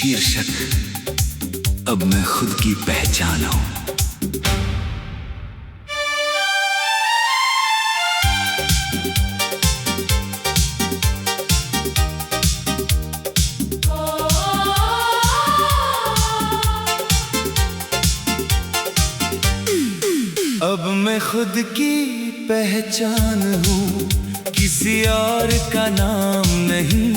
शीर्षक अब मैं खुद की पहचान हूं। अब मैं खुद की पहचान हूँ, किसी और का नाम नहीं।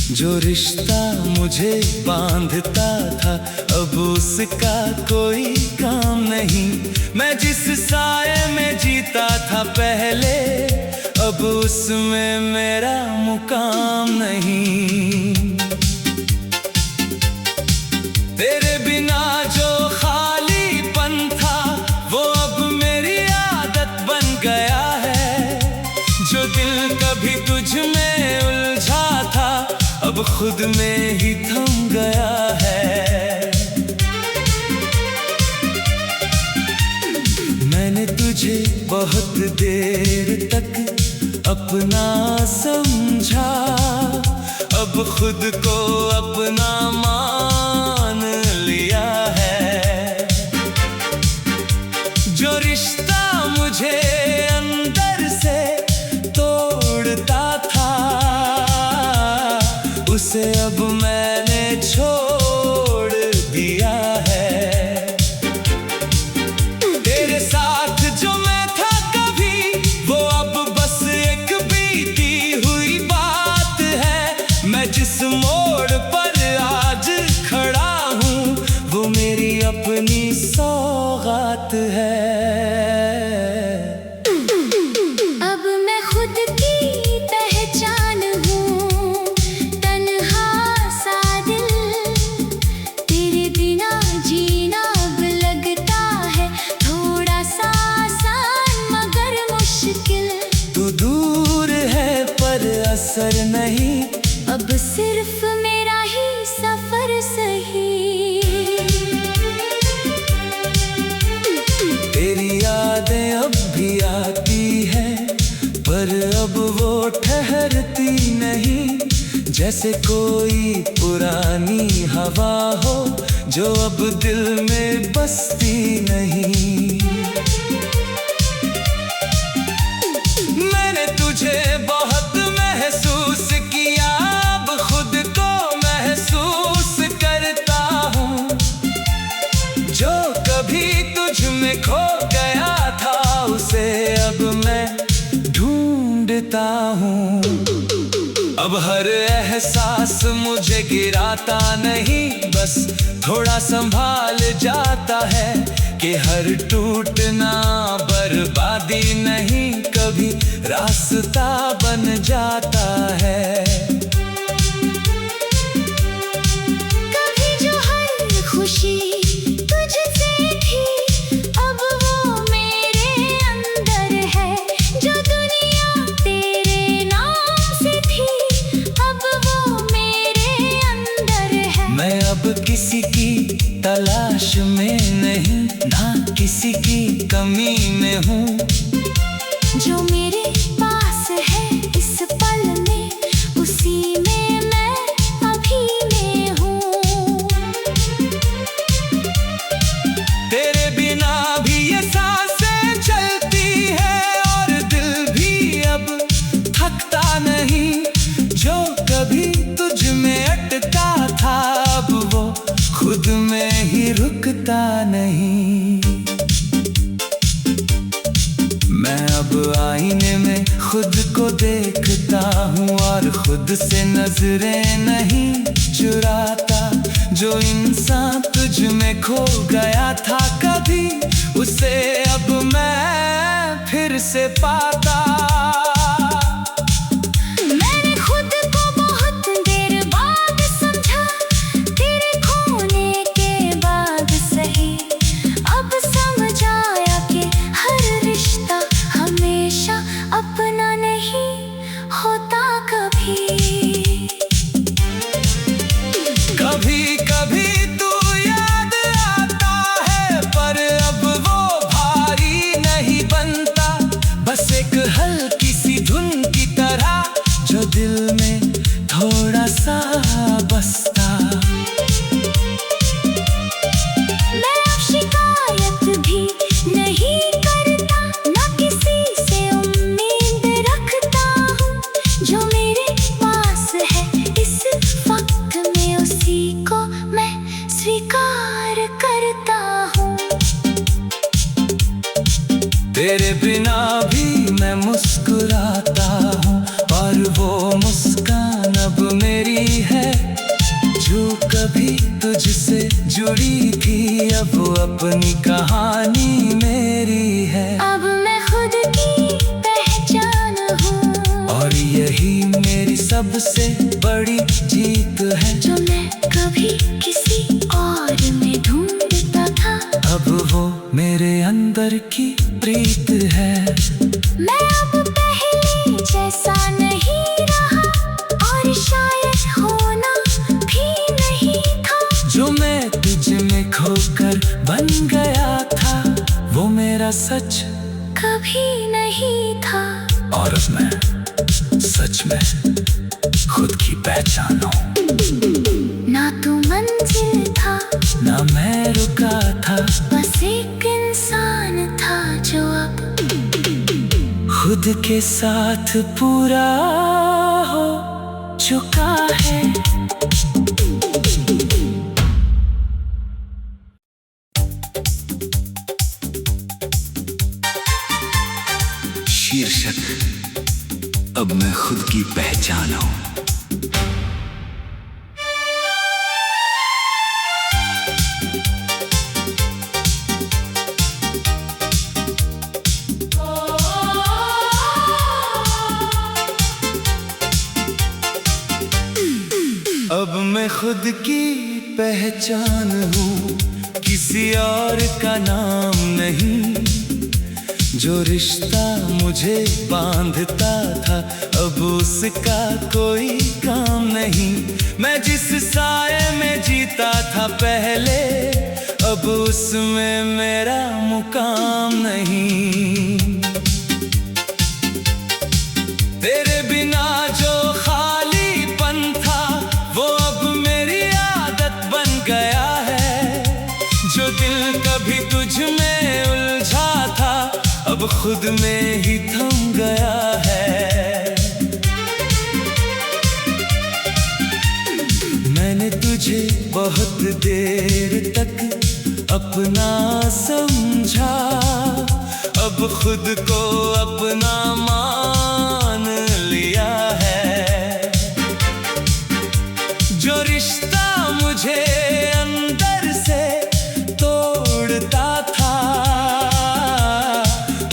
जो रिश्ता मुझे बांधता था अब उसका कोई काम नहीं। मैं जिस साए में जीता था पहले अब उसमें मेरा मुकाम नहीं। तेरे बिना जो खालीपन था वो अब मेरी आदत बन गया है। जो दिल कभी तुझ में उलझा था अब खुद में ही थम गया है। मैंने तुझे बहुत देर तक अपना समझा, अब खुद को अपना मान लिया है। जो रिश्ता मुझे अंदर से तोड़ता था उसे अब मैंने छोड़ दिया है। तेरे साथ जो मैं था कभी वो अब बस एक बीती हुई बात है। मैं जिस मोड़ पर आज खड़ा हूँ वो मेरी अपनी सौगात है। असर नहीं अब सिर्फ मेरा ही सफर सही। तेरी यादें अब भी आती है पर अब वो ठहरती नहीं। जैसे कोई पुरानी हवा हो जो अब दिल में बसती नहीं। मैंने तुझे बहुत महसूस किया अब खुद को महसूस करता हूँ। जो कभी तुझ में खो गया था उसे अब मैं ढूंढता हूँ। अब हर एहसास मुझे गिराता नहीं, बस थोड़ा संभाल जाता है कि हर टूटना बर्बादी नहीं कभी रास्ता बन जाता है। कभी जो हर खुशी तुझसे थी अब वो मेरे अंदर है। जो दुनिया तेरे नाम से थी अब वो मेरे अंदर है। मैं अब किसी की तलाश में नहीं ना किसी की कमी में हूँ। जो मेरे पास है इस पल में उसी में मैं अभी में हूँ। तेरे बिना भी ये सांसें चलती है और दिल भी अब थकता नहीं। जो कभी तुझ में अटका था अब वो खुद में ही रुकता नहीं। मैं अब आईने में खुद को देखता हूँ और खुद से नजरें नहीं चुराता। जो इंसान तुझ में खो गया था कभी उसे अब मैं फिर से पाता। मैंने खुद को बहुत देर बाद समझा, तेरे खोने के बाद सही। अब समझ आया कि हर रिश्ता हमेशा अपना नहीं होता कभी। कभी कभी तू याद आता है पर अब वो भारी नहीं बनता। बस एक हल्की सी धुन की तरह जो दिल में थोड़ा सा बसता। मुस्कुराता हूँ और वो मुस्कान अब मेरी है जो कभी तुझसे जुड़ी थी, अब अपनी कहानी मेरी है। अब मैं खुद की पहचान हूँ और यही मेरी सबसे बड़ी जीत है। जो मैं कभी किसी और में ढूंढता था, अब वो मेरे अंदर की प्रीत है। मैं अब पहले जैसा नहीं रहा और शायद होना भी नहीं था। जो मैं तुझ में खोकर बन गया था, वो मेरा सच कभी नहीं था। और अब मैं सच में खुद की पहचान हूँ। ना तू मंजिल था, ना मैं रुका था, बस एक इंसान था जो अब खुद के साथ पूरा हो चुका है। शीर्षक अब मैं खुद की पहचान हूं। अब मैं खुद की पहचान हूँ, किसी और का नाम नहीं। जो रिश्ता मुझे बांधता था, अब उसका कोई काम नहीं। मैं जिस साए में जीता था पहले, अब उसमें मेरा मुकाम नहीं। तेरे बिना जो खालीपन था, वो अब मेरी आदत बन गया है। जो दिल कभी तुझ में उलझा था, अब खुद में ही थम गया है। मैंने तुझे बहुत देर तक अपना समझा, अब खुद को अपना मान लिया है। जो रिश्ता मुझे अंदर से तोड़ता था,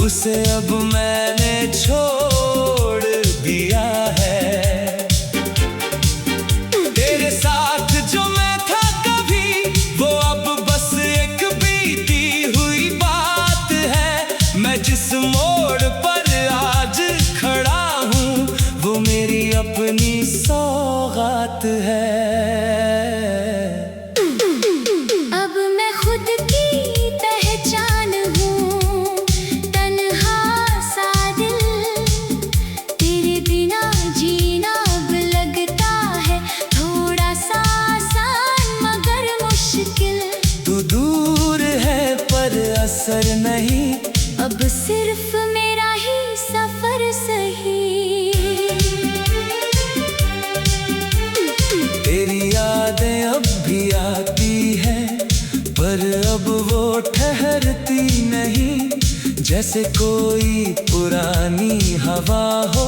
उसे अब मैंने छोड़ दिया है। तेरे साथ जो मैं था कभी, वो अब बस एक बीती हुई बात है। मैं जिस मोड़ पर आज खड़ा हूँ, वो मेरी अपनी सौगात है। अब मैं खुद की पहचान हूँ, तन्हा सा दिल। तेरे बिना जीना अब लगता है थोड़ा सा आसान मगर मुश्किल। तू दूर है पर असर नहीं, अब सिर्फ मेरा ही सफर सही। तेरी यादें अब भी आती हैं, पर अब वो ठहरती नहीं। जैसे कोई पुरानी हवा हो,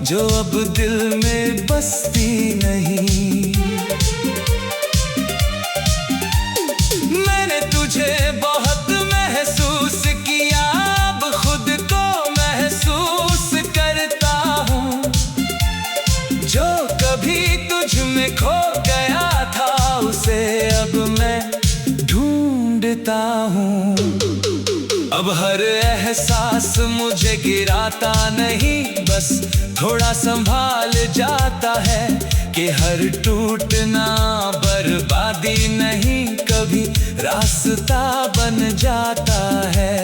जो अब दिल में बसती नहीं। मैंने तुझे बहुत महसूस किया, अब खुद को महसूस करता हूँ। जो कभी तुझ में खो गया था, उसे अब मैं ढूंढता हूँ। अब हर एहसास मुझे गिराता नहीं, बस थोड़ा संभाल जाता है। कि हर टूटना बर्बादी नहीं, कभी रास्ता बन जाता है।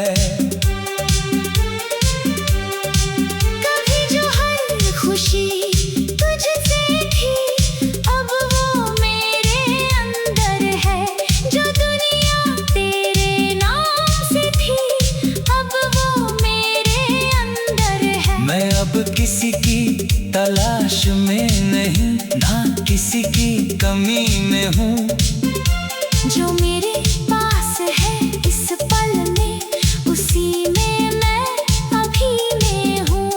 कभी जो हर खुशी तुझसे थी, अब वो मेरे अंदर है। जो दुनिया तेरे नाम से थी, अब वो मेरे अंदर है। मैं अब किसी की तलाश में नहीं, ना किसी की कमी में हूँ। जो मेरे पास है इस पल में, उसी में मैं अभी में हूँ।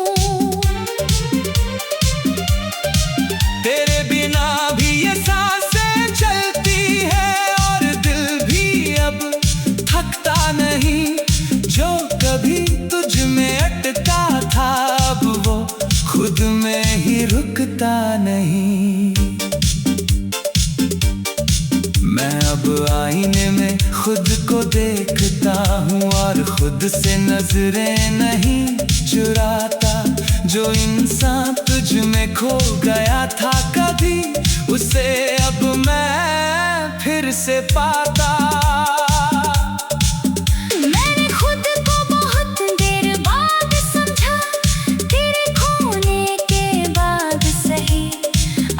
खुद में ही रुकता नहीं। मैं अब आईने में खुद को देखता हूँ और खुद से नजरें नहीं चुराता। जो इंसान तुझ में खो गया था कभी, उसे अब मैं फिर से पाता। मैंने खुद को बहुत देर बाद समझा, तेरे खोने के बाद सही।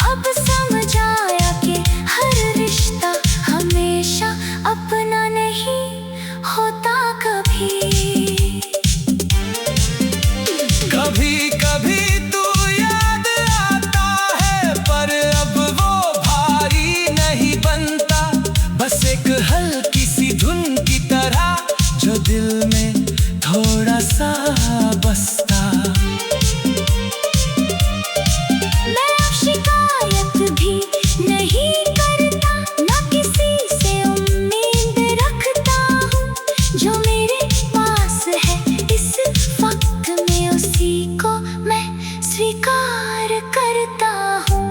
अब समझ आया कि हर रिश्ता हमेशा अपना नहीं होता कभी। कभी कभी तू याद आता है, पर अब वो भारी नहीं बनता। बस एक हल्की सी धुन की तरह जो दिल में थोड़ा सा बसता। मैं अब शिकायत भी नहीं करता, ना किसी से उम्मीद रखता हूँ। जो मेरे पास है इस वक्त में, उसी को मैं स्वीकार करता हूँ।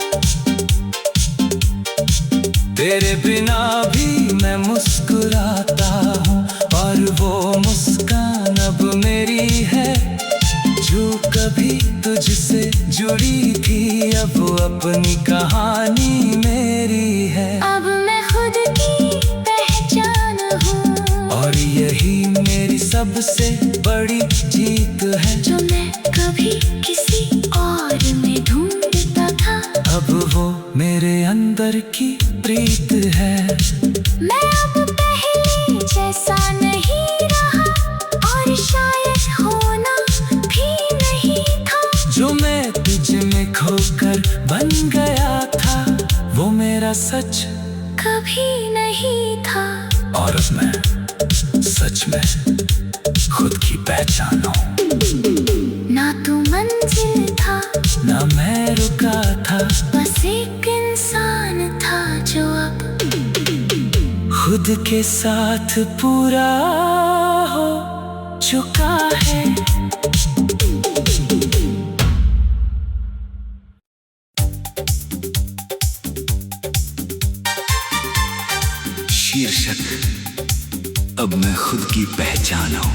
तेरे बिना भी मैं मुस्कुराता हूँ, और वो मुस्कान अब मेरी है। जो कभी तुझसे जुड़ी थी, अब अपनी कहानी मेरी है। अब मैं खुद की पहचान हूँ, और यही मेरी सबसे बड़ी जीत है। जो मैं कभी किसी और में ढूंढता था, अब वो मेरे अंदर की प्रीत है। मैं अब पहले जैसा नहीं रहा, और शायद होना भी नहीं था। जो मैं तुझ में खोकर बन गया था, वो मेरा सच कभी नहीं था। और अब मैं सच में खुद की पहचान हूँ। ना तू मंजिल था, ना मैं रुका था, बस एक इंसान था जो अब खुद के साथ पूरा हो चुका है। शीर्षक अब मैं खुद की पहचान हूं।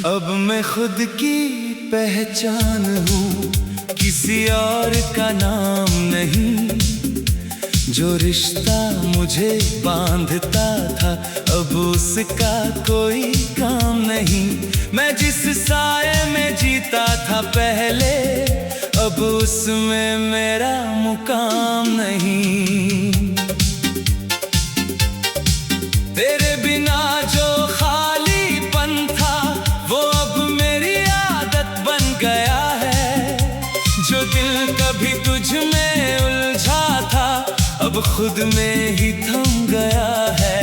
अब मैं खुद की पहचान हूँ, किसी और का नाम नहीं। जो रिश्ता मुझे बांधता था, अब उसका कोई काम नहीं। मैं जिस साए में जीता था पहले, अब उसमें मेरा मुकाम नहीं। तेरे बिना जो खालीपन था, वो अब मेरी आदत बन गया है। जो दिल कभी तुझ में उलझा था, अब खुद में ही थम गया है।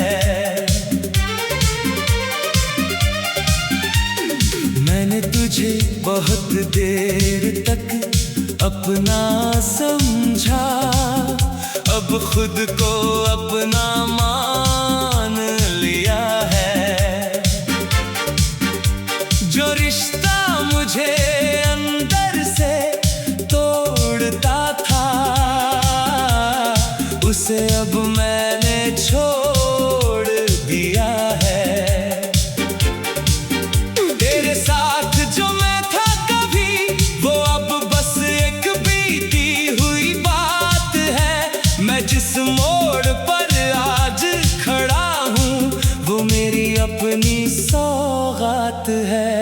मैंने तुझे बहुत देर तक अपना समझा, अब खुद को अपना मान लिया है। जो रिश्ता मुझे अंदर से तोड़ता था, उसे अब मैंने छोड़ दिया है। तेरे साथ जो मैं था कभी, वो अब बस एक बीती हुई बात है। मैं जिस मोड़ पर आज खड़ा हूँ, वो मेरी अपनी सौगात है।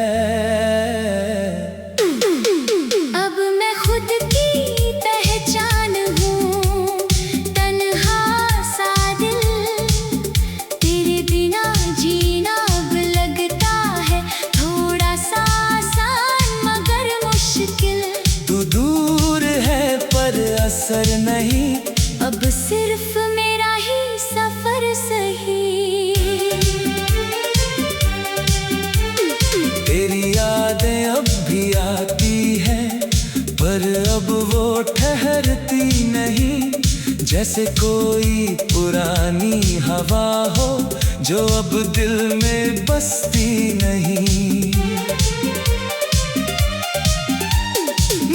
अब मैं खुद की पहचान हूँ, तन्हा सा दिल। तेरे बिना जीना अब लगता है थोड़ा सा आसान मगर मुश्किल। तू दूर है पर असर नहीं, अब सिर्फ मेरा ही सफर सही। तेरी यादें अब भी आती पर अब वो ठहरती नहीं, जैसे कोई पुरानी हवा हो जो अब दिल में बसती नहीं।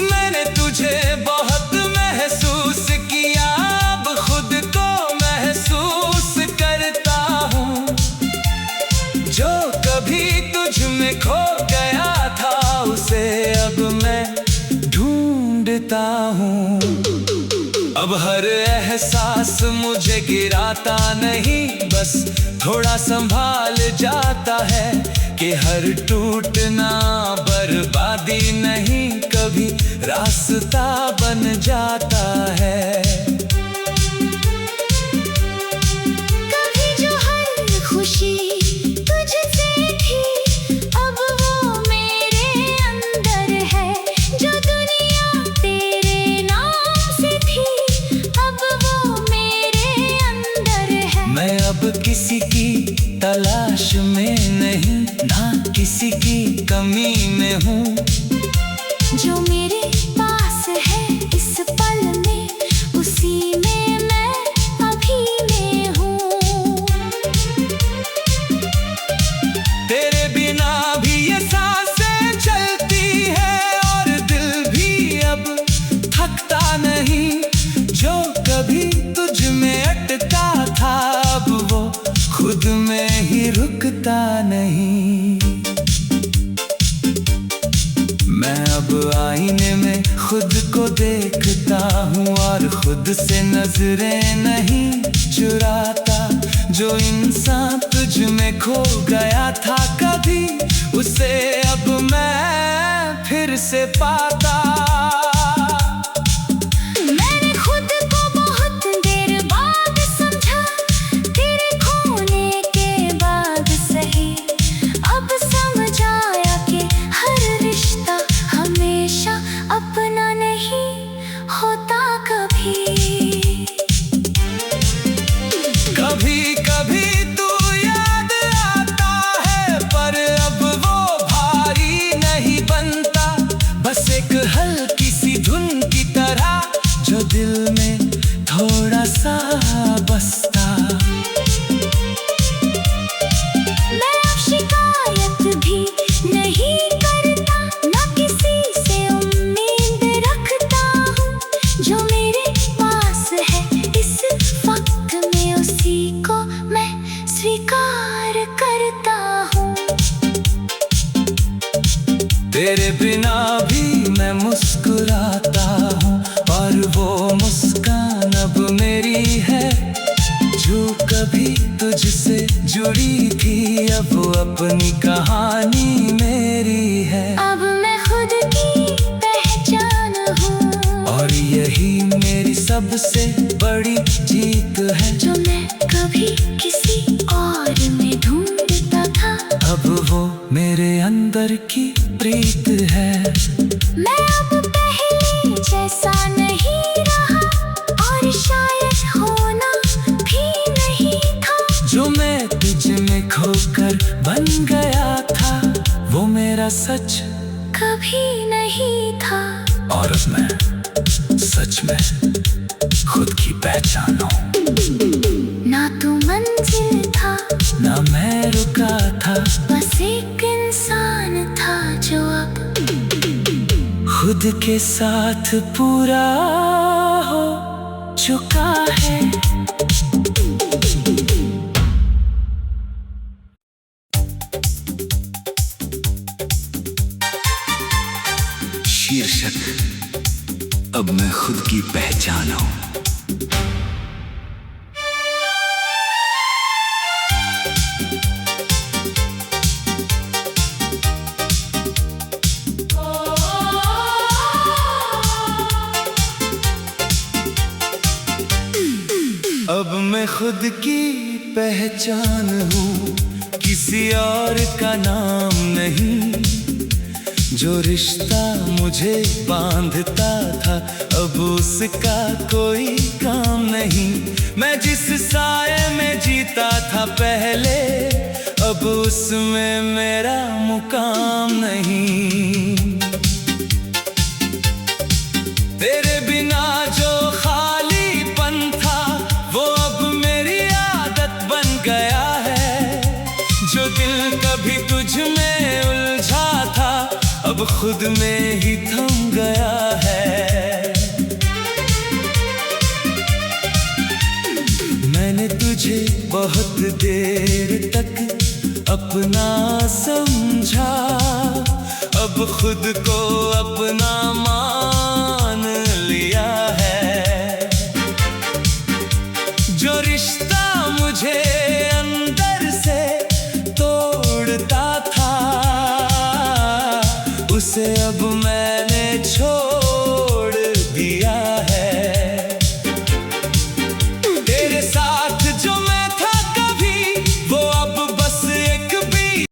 मैंने तुझे बहुत महसूस किया, अब खुद को महसूस करता हूँ। जो कभी तुझ में खो गया था उसे अब मैं ढूंढता हूँ। अब हर एहसास मुझे गिराता नहीं, बस थोड़ा संभाल जाता है कि हर टूटना बर्बादी नहीं, कभी रास्ता बन जाता है। कभी जो हर खुशी तुझसे थी अब वो मेरे अंदर है, जो दुनिया तेरे नाम से थी अब वो मेरे अंदर है। मैं अब किसी की तलाश में नहीं, ना किसी की कमी में हूँ। जो मेरे पास है इस पल में, उसी में मैं अभी में हूँ। तेरे बिना भी ये सांसें चलती है और दिल भी अब थकता नहीं। जो कभी तुझ में अटका था अब वो खुद में ही रुकता नहीं। मैं अब आईने में खुद को देखता हूँ और खुद से नजरें नहीं चुराता। जो इंसान तुझ में खो गया था कभी, उसे अब मैं फिर से पाता। मैंने खुद को बहुत देर बाद समझा, तेरे खोने के बाद सही। अब समझ आया कि हर रिश्ता हमेशा अपना नहीं होता कभी। कभी कभी तू याद आता है, पर अब वो भारी नहीं बनता। बस एक हल्की सी धुन की तरह जो दिल में थोड़ा सा बसता। मैं अब शिकायत भी नहीं करता, ना किसी से उम्मीद रखता हूँ। जो मेरे पास है इस वक्त में, उसी को मैं स्वीकार करता हूँ। तेरे बिना भी मैं मुस्कुराता हूँ और वो मुस्कान अब मेरी है। जो कभी तुझसे जुड़ी थी अब वो अपनी कहानी मेरी है। अब मैं खुद की पहचान हूँ और यही मेरी सबसे बड़ी जीत है। जो मैं कभी किसी और में ढूंढता था अब वो मेरे अंदर की प्रीत है। मैं अब पहले जैसा नहीं रहा और शायद होना भी नहीं था। जो मैं तुझ में खोकर बन गया था वो मेरा सच कभी नहीं था। और अब मैं सच में खुद की पहचान हूँ। ना तू मंजिल था ना मैं रुका था, बस एक इंसान था जो अब खुद के साथ पूरा हो चुका है। शीर्षक अब मैं खुद की पहचान हूं। अब मैं खुद की पहचान हूँ, किसी और का नाम नहीं। जो रिश्ता मुझे बांधता था अब उसका कोई काम नहीं। मैं जिस साए में जीता था पहले अब उसमें मेरा मुकाम नहीं। तेरे बिना जो खालीपन था वो अब मेरी आदत बन गया है। जो दिल कभी तुझ में उलझा था अब खुद में ही थम गया है। मैंने तुझे बहुत देर तक अपना समझा, अब खुद को अपना मान